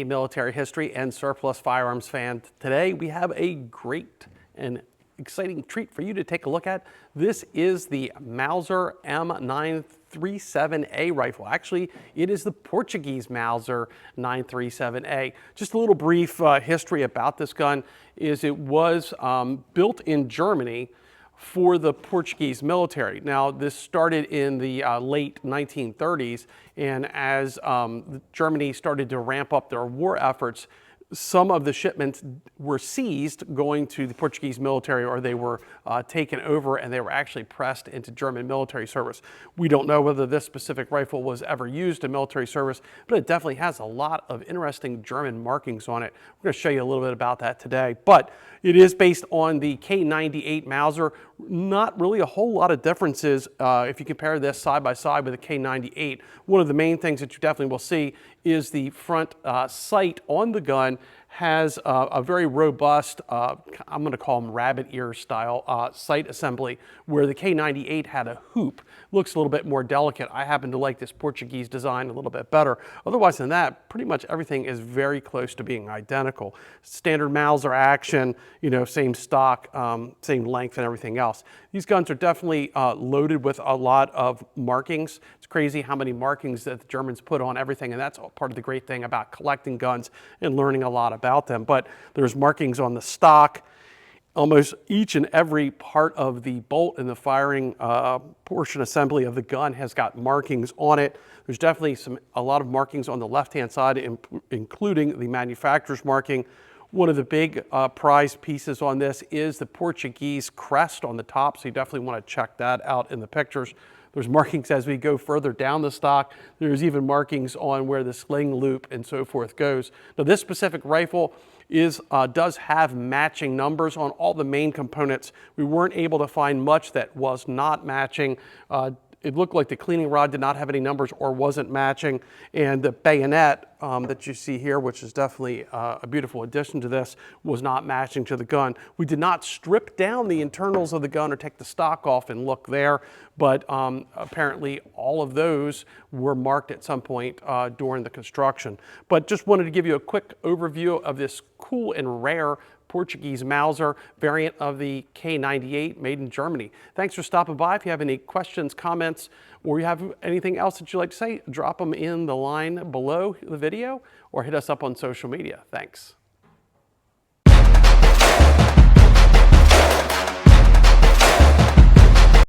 Hey, military history and surplus firearms fan. Today we have a great and exciting treat for you to take a look at. This is the Mauser M937A rifle. Actually, it is the Portuguese Mauser 937A. Just a little brief history about this gun is it was built in Germany for the Portuguese military. Now, this started in the late 1930s, and as Germany started to ramp up their war efforts, some of the shipments were seized going to the Portuguese military, or they were taken over and they were actually pressed into German military service. We don't know whether this specific rifle was ever used in military service, but it definitely has a lot of interesting German markings on it. We're going to show you a little bit about that today, but it is based on the K98 Mauser. Not really a whole lot of differences if you compare this side by side with the K98. One of the main things that you definitely will see is the front sight on the gun has a very robust, I'm going to call them rabbit ear style sight assembly, where the K98 had a hoop. Looks a little bit more delicate. I happen to like this Portuguese design a little bit better. Otherwise than that, pretty much everything is very close to being identical. Standard Mauser action, you know, same stock, same length and everything else. These guns are definitely loaded with a lot of markings. It's crazy how many markings that the Germans put on everything, and that's part of the great thing about collecting guns and learning a lot about them. But there's markings on the stock. Almost each and every part of the bolt and the firing portion assembly of the gun has got markings on it. There's definitely a lot of markings on the left-hand side, including the manufacturer's marking. One of the big prized pieces on this is the Portuguese crest on the top, so you definitely want to check that out in the pictures. There's markings as we go further down the stock. There's even markings on where the sling loop and so forth goes. Now, this specific rifle does have matching numbers on all the main components. We weren't able to find much that was not matching. It looked like the cleaning rod did not have any numbers or wasn't matching. And the bayonet that you see here, which is definitely a beautiful addition to this, was not matching to the gun. We did not strip down the internals of the gun or take the stock off and look there, but apparently all of those were marked at some point during the construction. But just wanted to give you a quick overview of this cool and rare Portuguese Mauser variant of the K98 made in Germany. Thanks for stopping by. If you have any questions, comments, or you have anything else that you'd like to say, drop them in the line below the video or hit us up on social media. Thanks.